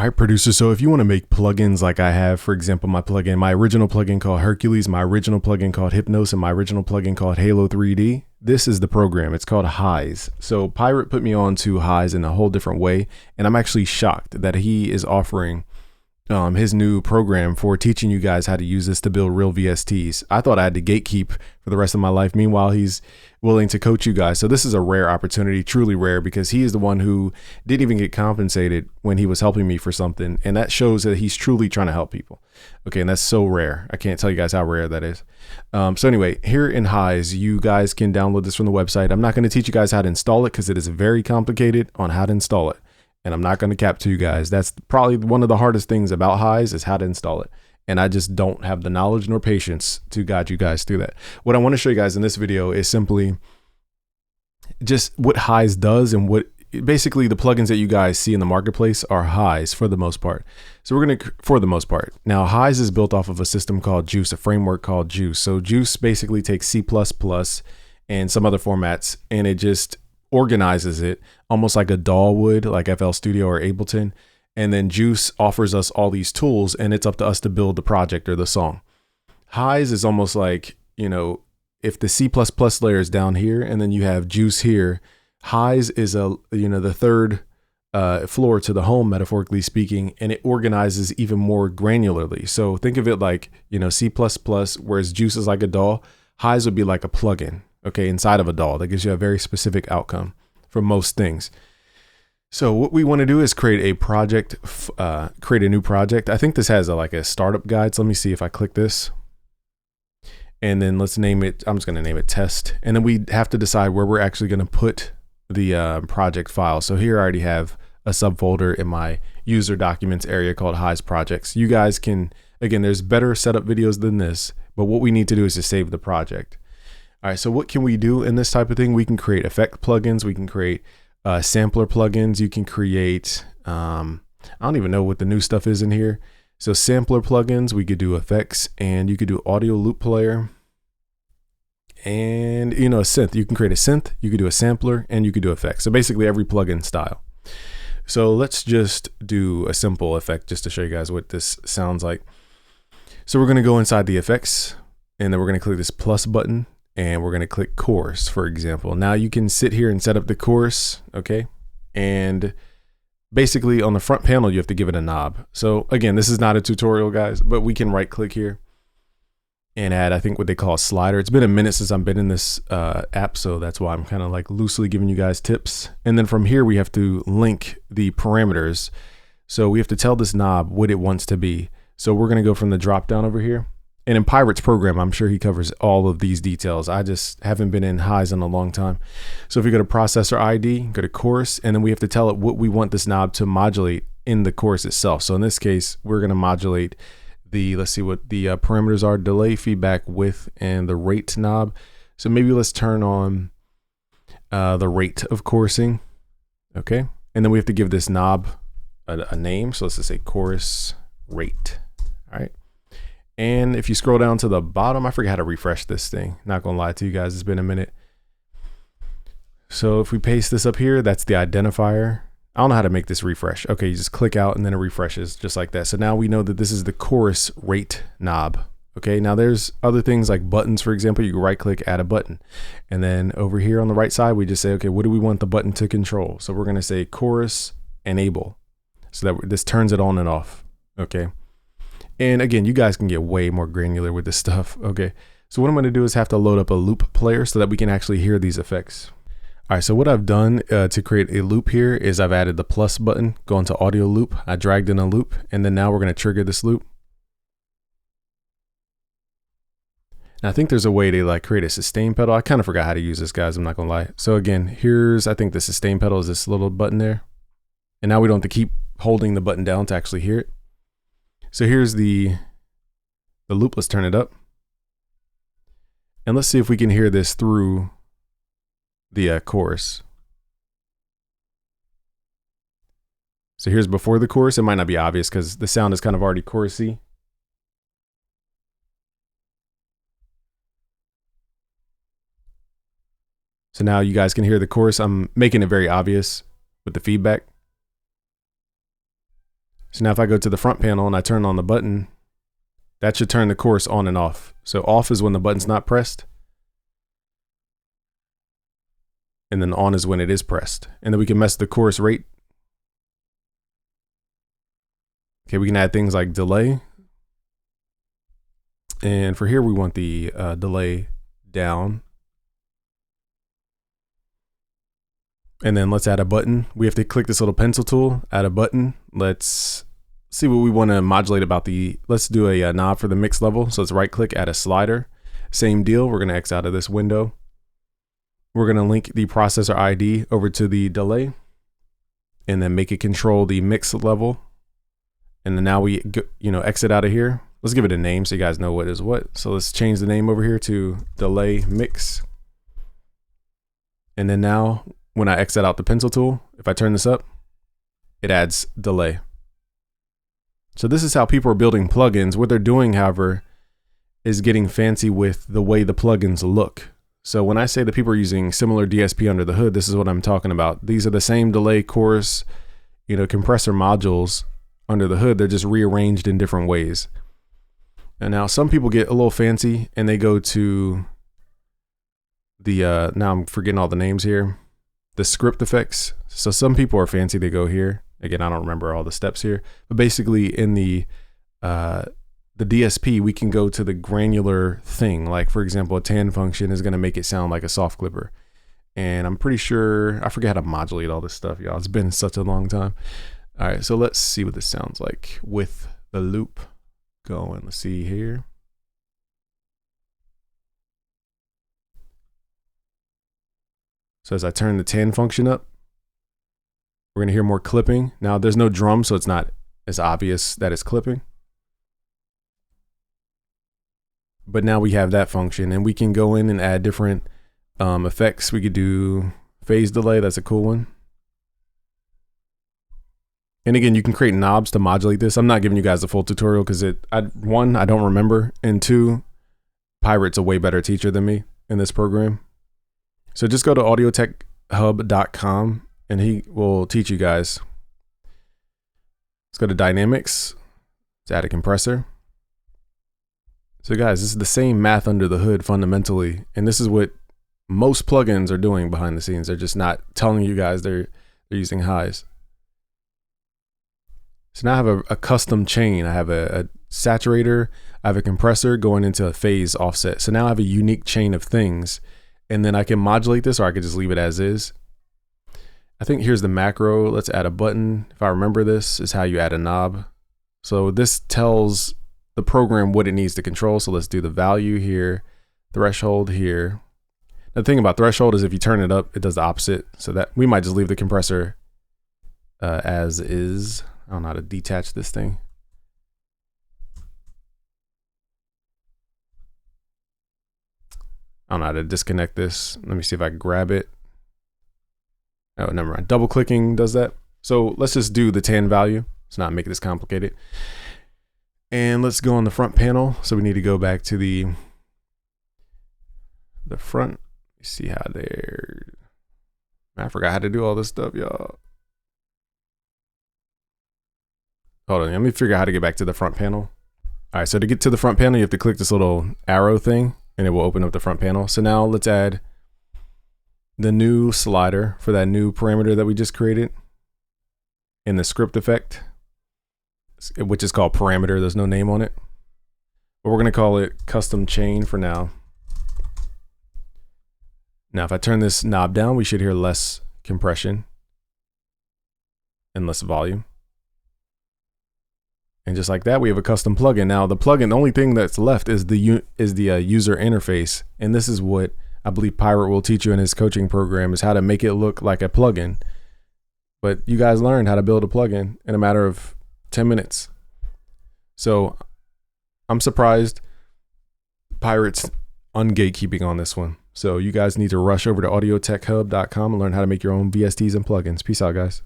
All right, producer. So if you want to make plugins like I have, for example, my original plugin called Hercules, my original plugin called Hypnos, and my original plugin called Halo 3D, this is the program. It's called HISE. So Pirate put me on to HISE in a whole different way, and I'm actually shocked that he is offering his new program for teaching you guys how to use this to build real VSTs. I thought I had to gatekeep for the rest of my life. Meanwhile, he's willing to coach you guys. So this is a rare opportunity, truly rare, because he is the one who didn't even get compensated when he was helping me for something. And that shows that he's truly trying to help people. Okay. And that's so rare. I can't tell you guys how rare that is. So anyway, here in HISE, you guys can download this from the website. I'm not going to teach you guys how to install it because it is very complicated on how to install it. And I'm not going to cap to you guys. That's probably one of the hardest things about HISE is how to install it. And I just don't have the knowledge nor patience to guide you guys through that. What I want to show you guys in this video is simply just what HISE does, and what basically the plugins that you guys see in the marketplace are HISE for the most part. So we're going to, for the most part. Now HISE is built off of a system called Juice, a framework called Juice. So Juice basically takes C++ and some other formats, and it just organizes it almost like a DAW would, like FL Studio or Ableton. And then Juice offers us all these tools, and it's up to us to build the project or the song. HISE is almost like, you know, if the C++ layer is down here and then you have Juice here, HISE is the third floor to the home, metaphorically speaking, and it organizes even more granularly. So think of it like, C++, whereas Juice is like a DAW, HISE would be like a plugin, okay, inside of a DAW that gives you a very specific outcome for most things. So what we want to do is create a project, create a new project. I think this has a startup guide. So let me see if I click this. And then let's name it, I'm just going to name it test. And then we have to decide where we're actually going to put the project file. So here I already have a subfolder in my user documents area called HISE projects. You guys can, again, there's better setup videos than this, but what we need to do is to save the project. All right, so what can we do in this type of thing? We can create effect plugins. We can create sampler plugins. You can create, I don't even know what the new stuff is in here. So sampler plugins, we could do effects, and you could do audio loop player, and a synth. You can create a synth, you could do a sampler, and you could do effects. So basically every plugin style. So let's just do a simple effect just to show you guys what this sounds like. So we're going to go inside the effects, and then we're going to click this plus button, and we're going to click chorus, for example. Now you can sit here and set up the chorus, okay? And basically on the front panel, you have to give it a knob. So again, this is not a tutorial, guys, but we can right click here and add, I think, what they call a slider. It's been a minute since I've been in this app, so that's why I'm kind of like loosely giving you guys tips. And then from here, we have to link the parameters. So we have to tell this knob what it wants to be. So we're going to go from the drop down over here. And in Pirate's program, I'm sure he covers all of these details. I just haven't been in HISE in a long time. So if we go to processor ID, go to chorus, and then we have to tell it what we want this knob to modulate in the chorus itself. So in this case, we're going to modulate the, let's see what the parameters are: delay, feedback, width, and the rate knob. So maybe let's turn on the rate of chorusing. Okay. And then we have to give this knob a name. So let's just say chorus rate. All right. And if you scroll down to the bottom, I forget how to refresh this thing. Not gonna lie to you guys, it's been a minute. So if we paste this up here, that's the identifier. I don't know how to make this refresh. Okay, you just click out and then it refreshes just like that. So now we know that this is the chorus rate knob. Okay, now there's other things like buttons, for example. You can right click, add a button. And then over here on the right side, we just say, okay, what do we want the button to control? So we're gonna say chorus enable, so that this turns it on and off, okay? And again, you guys can get way more granular with this stuff. Okay, so what I'm going to do is have to load up a loop player so that we can actually hear these effects. All right, so what I've done to create a loop here is I've added the plus button, go into audio loop. I dragged in a loop, and then now we're going to trigger this loop. Now I think there's a way to create a sustain pedal. I kind of forgot how to use this, guys. I'm not going to lie. So again, here's, I think the sustain pedal is this little button there. And now we don't have to keep holding the button down to actually hear it. So here's the loop. Let's turn it up. And let's see if we can hear this through the chorus. So here's before the chorus. It might not be obvious because the sound is kind of already chorusy. So now you guys can hear the chorus. I'm making it very obvious with the feedback. So now if I go to the front panel and I turn on the button, that should turn the chorus on and off. So off is when the button's not pressed. And then on is when it is pressed. And then we can mess the chorus rate. Okay, we can add things like delay. And for here, we want the delay down. And then let's add a button. We have to click this little pencil tool, add a button. Let's see what we want to modulate about let's do a knob for the mix level. So let's right click, add a slider. Same deal, we're gonna X out of this window. We're gonna link the processor ID over to the delay and then make it control the mix level. And then now we go, exit out of here. Let's give it a name so you guys know what is what. So let's change the name over here to delay mix. And then now when I exit out the pencil tool, if I turn this up, it adds delay. So this is how people are building plugins. What they're doing, however, is getting fancy with the way the plugins look. So when I say that people are using similar DSP under the hood, this is what I'm talking about. These are the same delay, chorus, compressor modules under the hood. They're just rearranged in different ways. And now some people get a little fancy and they go to the, now I'm forgetting all the names here, the script effects. So some people are fancy, they go here. Again, I don't remember all the steps here, but basically in the DSP, we can go to the granular thing. Like for example, a tan function is gonna make it sound like a soft clipper. And I'm pretty sure, I forget how to modulate all this stuff, y'all. It's been such a long time. All right, so let's see what this sounds like with the loop going. Let's see here. So as I turn the tan function up, we're gonna hear more clipping. Now there's no drum, so it's not as obvious that it's clipping. But now we have that function and we can go in and add different effects. We could do phase delay, that's a cool one. And again, you can create knobs to modulate this. I'm not giving you guys a full tutorial because one, I don't remember, and two, Pirate's a way better teacher than me in this program. So just go to audiotechhub.com and he will teach you guys. Let's go to dynamics. Let's add a compressor. So guys, this is the same math under the hood fundamentally. And this is what most plugins are doing behind the scenes. They're just not telling you guys they're using HISE. So now I have a custom chain. I have a saturator, I have a compressor going into a phase offset. So now I have a unique chain of things. And then I can modulate this or I could just leave it as is. I think here's the macro. Let's add a button. If I remember, this is how you add a knob. So this tells the program what it needs to control. So let's do the value here, threshold here. The thing about threshold is if you turn it up, it does the opposite. So that we might just leave the compressor as is. I don't know how to detach this thing. I don't know how to disconnect this. Let me see if I can grab it. Oh, never mind. Double clicking does that. So let's just do the tan value. Let's not make this complicated. And let's go on the front panel. So we need to go back to the front. You see how there. I forgot how to do all this stuff, y'all. Hold on, let me figure out how to get back to the front panel. All right, so to get to the front panel, you have to click this little arrow thing and it will open up the front panel. So now let's add the new slider for that new parameter that we just created in the script effect, which is called parameter. There's no name on it, but we're gonna call it custom chain for now. Now, if I turn this knob down, we should hear less compression and less volume. And just like that, we have a custom plugin. Now, the plugin, the only thing that's left is the user interface. And this is what I believe Pirate will teach you in his coaching program, is how to make it look like a plugin. But you guys learned how to build a plugin in a matter of 10 minutes. So I'm surprised Pirate's ungatekeeping on this one. So you guys need to rush over to audiotechhub.com and learn how to make your own VSTs and plugins. Peace out, guys.